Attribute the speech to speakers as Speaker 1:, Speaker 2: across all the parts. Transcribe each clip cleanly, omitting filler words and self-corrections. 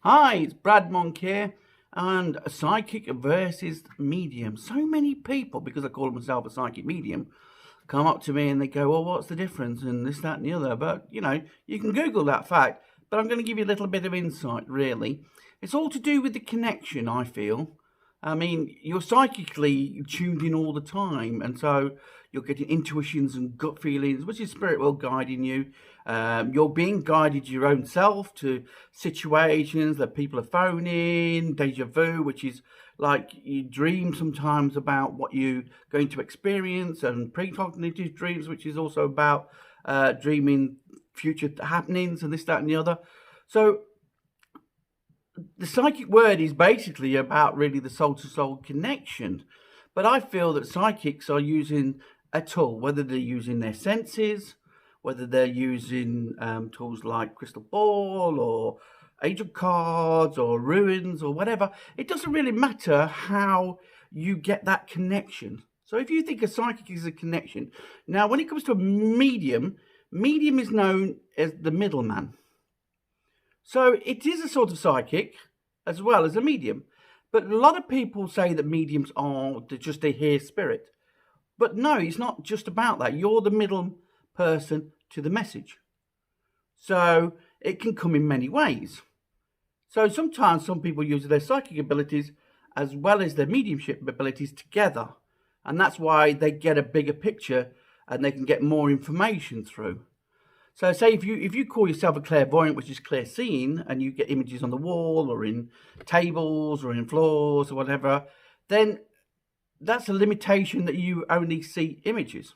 Speaker 1: Hi, it's Brad Monk here, and a psychic versus medium. So many people, because I call myself a psychic medium, come up to me and they go, well, what's the difference? And this, that, and the other. But, you can Google that fact. But I'm going to give you a little bit of insight, really. It's all to do with the connection, I feel. I mean, you're psychically tuned in all the time, and so you're getting intuitions and gut feelings, which is spirit world guiding you. You're being guided your own self to situations that people are phoning, deja vu, which is like you dream sometimes about what you're going to experience, and precognitive dreams, which is also about dreaming future happenings and this, that, and the other. So the psychic word is basically about really the soul to soul connection. But I feel that psychics are using a tool, whether they're using their senses, whether they're using tools like crystal ball or angel cards or ruins or whatever. It doesn't really matter how you get that connection. So if you think a psychic is a connection, now when it comes to a medium is known as the middleman. So it is a sort of psychic as well as a medium. But a lot of people say that mediums are just they hear spirit. But no, it's not just about that. You're the middle person to the message. So it can come in many ways. So sometimes some people use their psychic abilities as well as their mediumship abilities together. And that's why they get a bigger picture and they can get more information through. So say if you call yourself a clairvoyant, which is clear seeing, and you get images on the wall or in tables or in floors or whatever, then that's a limitation that you only see images.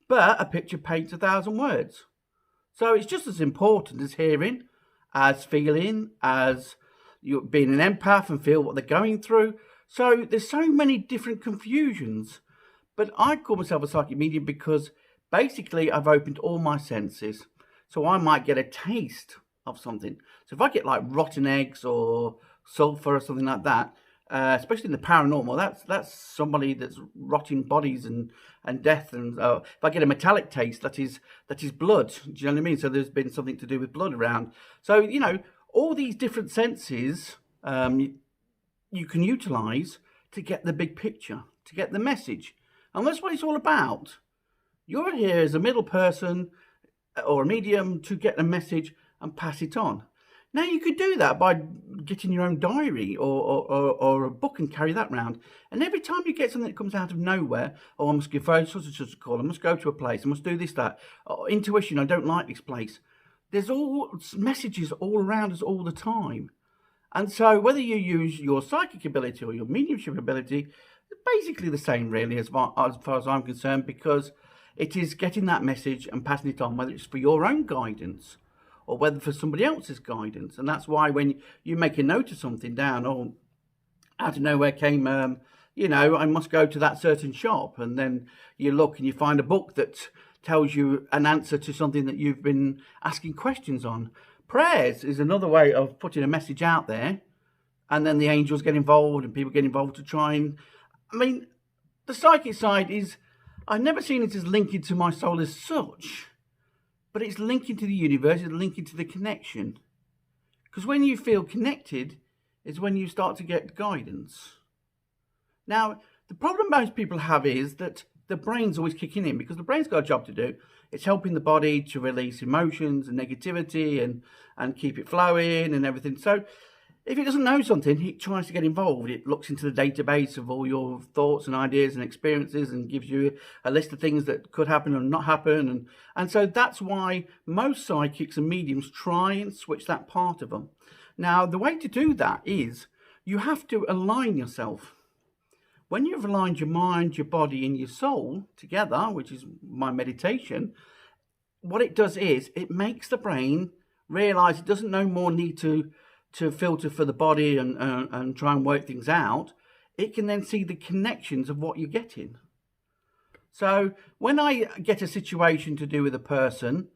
Speaker 1: But a picture paints 1,000 words. So it's just as important as hearing, as feeling, as you being an empath and feel what they're going through. So there's so many different confusions. But I call myself a psychic medium because basically I've opened all my senses. So I might get a taste of something. So if I get like rotten eggs or sulfur or something like that, especially in the paranormal, that's somebody that's rotting bodies and death. And if I get a metallic taste, that is blood. Do you know what I mean? So there's been something to do with blood around. So all these different senses you can utilize to get the big picture, to get the message, and that's what it's all about. You're here as a middle person or a medium to get a message and pass it on. Now, you could do that by getting your own diary or a book and carry that around. And every time you get something that comes out of nowhere, oh, I must give such and such a call, I must go to a place, I must do this, that, intuition, I don't like this place. There's all messages all around us all the time. And so whether you use your psychic ability or your mediumship ability, it's basically the same, really, as far as I'm concerned, because it is getting that message and passing it on, whether it's for your own guidance or whether for somebody else's guidance. And that's why when you make a note of something down, or out of nowhere came, I must go to that certain shop. And then you look and you find a book that tells you an answer to something that you've been asking questions on. Prayers is another way of putting a message out there. And then the angels get involved and people get involved to try and... I mean, the psychic side is... I've never seen it as linking to my soul as such, but it's linking to the universe, it's linking to the connection. Because when you feel connected is when you start to get guidance. Now, the problem most people have is that the brain's always kicking in, because the brain's got a job to do. It's helping the body to release emotions and negativity and keep it flowing and everything. So if it doesn't know something, it tries to get involved. It looks into the database of all your thoughts and ideas and experiences and gives you a list of things that could happen or not happen. And so that's why most psychics and mediums try and switch that part of them. Now, the way to do that is you have to align yourself. When you've aligned your mind, your body, and your soul together, which is my meditation, what it does is it makes the brain realize it doesn't no more need to filter for the body and try and work things out. It can then see the connections of what you're getting. So when I get a situation to do with a person,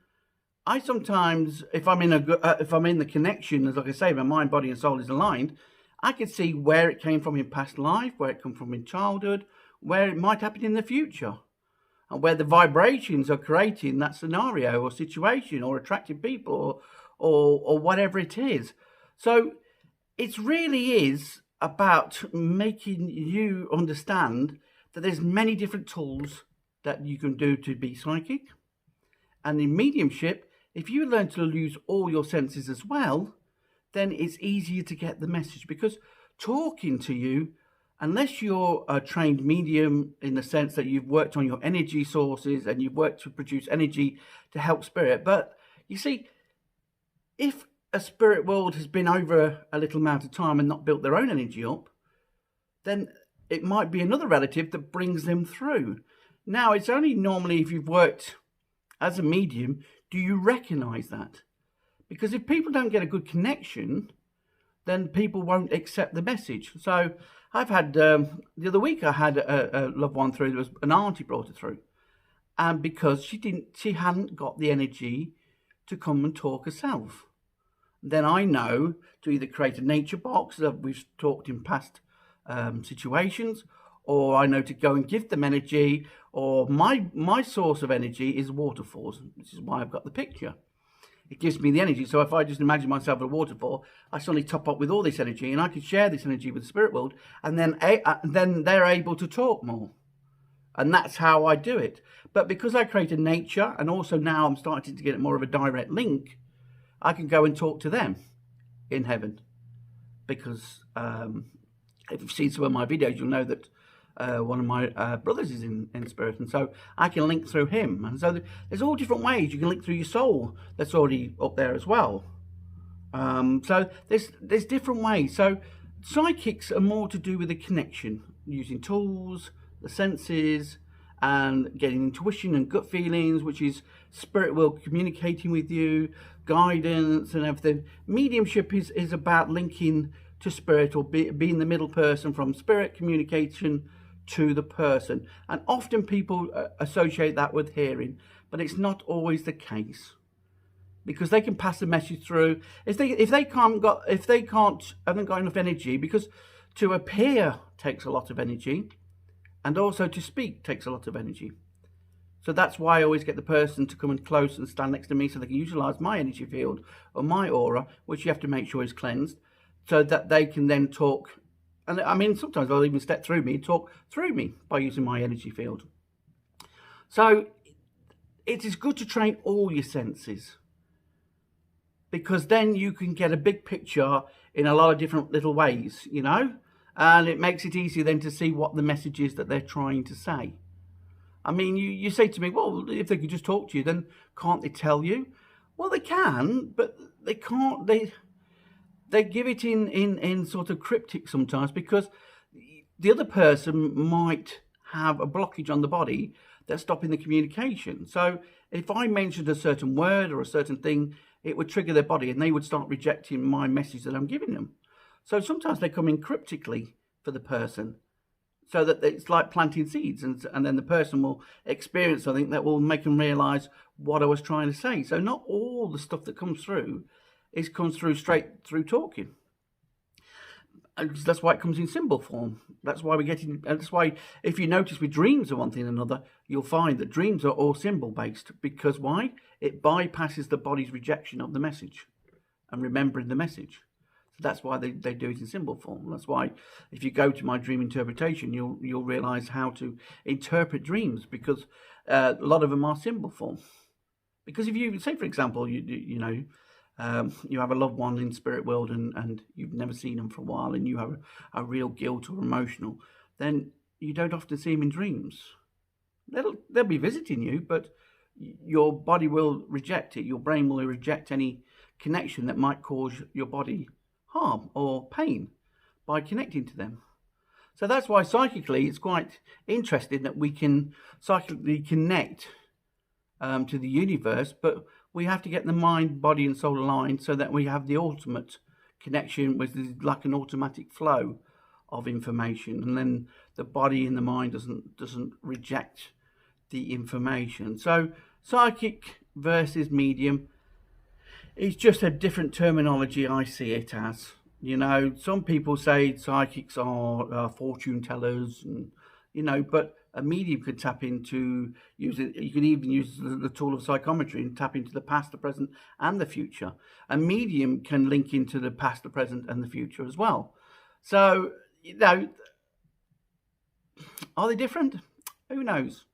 Speaker 1: I sometimes, if I'm in the connection, as like I say, my mind, body, and soul is aligned, I can see where it came from in past life, where it came from in childhood, where it might happen in the future, and where the vibrations are creating that scenario or situation or attracting people or whatever it is. So it really is about making you understand that there's many different tools that you can do to be psychic. And in mediumship, if you learn to use all your senses as well, then it's easier to get the message, because talking to you, unless you're a trained medium in the sense that you've worked on your energy sources and you've worked to produce energy to help spirit. But you see, if a spirit world has been over a little amount of time and not built their own energy up, then it might be another relative that brings them through. Now, it's only normally if you've worked as a medium do you recognize that. Because if people don't get a good connection, then people won't accept the message. So I've had, the other week I had a loved one through. There was an auntie brought her through. And because she hadn't got the energy to come and talk herself. Then I know to either create a nature box that we've talked in past situations, or I know to go and give them energy, or my source of energy is waterfalls, which is why I've got the picture. It gives me the energy. So if I just imagine myself at a waterfall, I suddenly top up with all this energy, and I can share this energy with the spirit world, and then they're able to talk more. And that's how I do it. But because I created nature, and also now I'm starting to get more of a direct link, I can go and talk to them in heaven. Because if you've seen some of my videos, you'll know that one of my brothers is in spirit, and so I can link through him. And so there's all different ways you can link through your soul that's already up there as well. So there's different ways. So psychics are more to do with the connection, using tools, the senses, and getting intuition and gut feelings, which is spirit world communicating with you, guidance and everything. Mediumship is about linking to spirit, or being the middle person from spirit communication to the person. And often people associate that with hearing, but it's not always the case, because they can pass the message through if they haven't got enough energy, because to appear takes a lot of energy, and also to speak takes a lot of energy. So that's why I always get the person to come in close and stand next to me so they can utilize my energy field or my aura, which you have to make sure is cleansed, so that they can then talk. And I mean, sometimes they'll even step through me, talk through me by using my energy field. So it is good to train all your senses, because then you can get a big picture in a lot of different little ways, you know, and it makes it easier then to see what the message is that they're trying to say. I mean, you say to me, well, if they could just talk to you, then can't they tell you? Well, they can, but they can't. They give it in sort of cryptic sometimes, because the other person might have a blockage on the body that's stopping the communication. So if I mentioned a certain word or a certain thing, it would trigger their body and they would start rejecting my message that I'm giving them. So sometimes they come in cryptically for the person, so that it's like planting seeds, and then the person will experience something that will make them realize what I was trying to say. So not all the stuff that comes through comes through straight through talking. That's why it comes in symbol form. That's why that's why if you notice with dreams or one thing or another, you'll find that dreams are all symbol based. Because why? It bypasses the body's rejection of the message and remembering the message. So that's why they do it in symbol form. That's why if you go to my dream interpretation, you'll realize how to interpret dreams, because a lot of them are symbol form. Because if you say, for example, you have a loved one in spirit world and you've never seen them for a while, and you have a real guilt or emotional, then you don't often see them in dreams. They'll be visiting you, but your body will reject it. Your brain will reject any connection that might cause your body harm or pain by connecting to them. So that's why psychically it's quite interesting that we can psychically connect to the universe, but we have to get the mind, body and soul aligned so that we have the ultimate connection with like an automatic flow of information, and then the body and the mind doesn't reject the information. So psychic versus medium is just a different terminology. I see it as, some people say psychics are fortune tellers, and but a medium could tap into using, you can even use the tool of psychometry and tap into the past, the present, and the future. A medium can link into the past, the present, and the future as well. So, are they different? Who knows?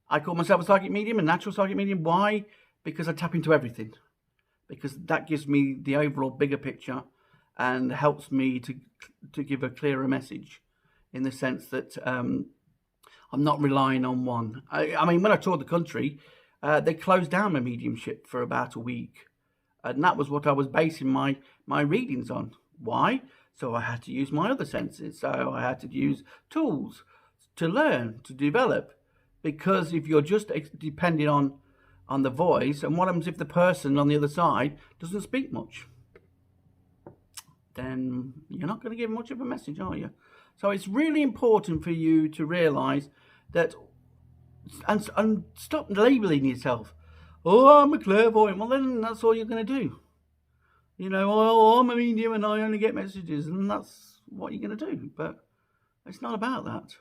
Speaker 1: I call myself a psychic medium, a natural psychic medium. Why? Because I tap into everything. Because that gives me the overall bigger picture and helps me to give a clearer message, in the sense that I'm not relying on one. I mean, when I toured the country, they closed down my mediumship for about a week. And that was what I was basing my readings on. Why? So I had to use my other senses. So I had to use tools to learn, to develop. Because if you're just depending on the voice, and what happens if the person on the other side doesn't speak much? Then you're not going to give much of a message, are you? So it's really important for you to realise that, and stop labelling yourself. Oh, I'm a clairvoyant. Well, then that's all you're going to do. Oh, I'm a medium and I only get messages, and that's what you're going to do. But it's not about that.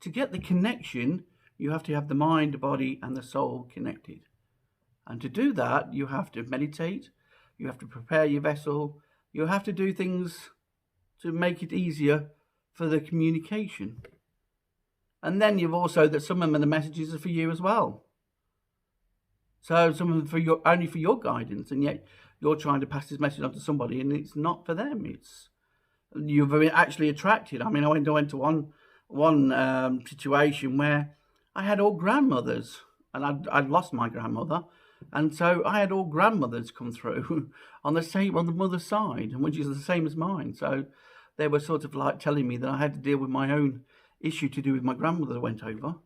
Speaker 1: To get the connection, you have to have the mind, the body, and the soul connected. And to do that, you have to meditate, you have to prepare your vessel, you have to do things to make it easier for the communication. And then you've also, that some of the messages are for you as well. So some of them only for your guidance, and yet you're trying to pass this message on to somebody, and it's not for them. You've actually attracted. I mean, I went to one situation where I had all grandmothers, and I'd lost my grandmother, and so I had all grandmothers come through on the mother's side, which is the same as mine. So they were sort of like telling me that I had to deal with my own issue to do with my grandmother that went over.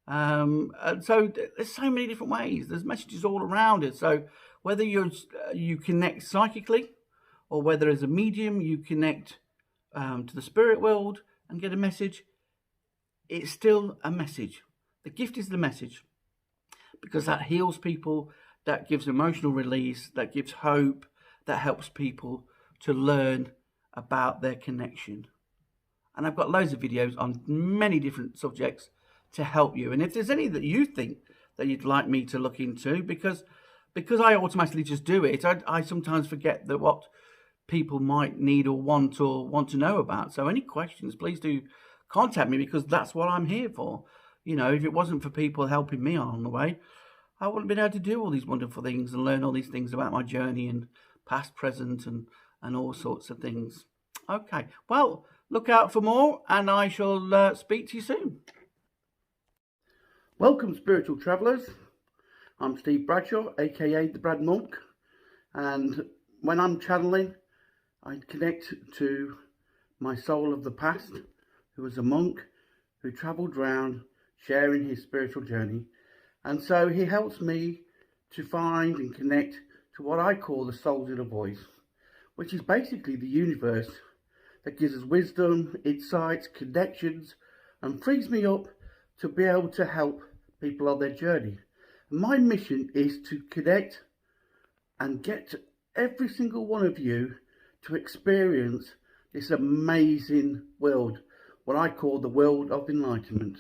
Speaker 1: And so there's so many different ways. There's messages all around it. So whether you connect psychically, or whether as a medium you connect to the spirit world and get a message, it's still a message. The gift is the message, because that heals people, that gives emotional release, that gives hope, that helps people to learn about their connection. And I've got loads of videos on many different subjects to help you. And if there's any that you think that you'd like me to look into, because I automatically just do it, I sometimes forget that what people might need or want to know about. So any questions, please do contact me, because that's what I'm here for. If it wasn't for people helping me on the way, I wouldn't have been able to do all these wonderful things and learn all these things about my journey and past, present, and all sorts of things. Okay, well, look out for more, and I shall speak to you soon. Welcome, spiritual travellers. I'm Steve Bradshaw, aka the Brad Monk, and when I'm channeling, I connect to my soul of the past, who was a monk who travelled around sharing his spiritual journey. And so he helps me to find and connect to what I call the soul's inner voice, which is basically the universe that gives us wisdom, insights, connections, and frees me up to be able to help people on their journey. And my mission is to connect and get every single one of you to experience this amazing world, what I call the world of enlightenment.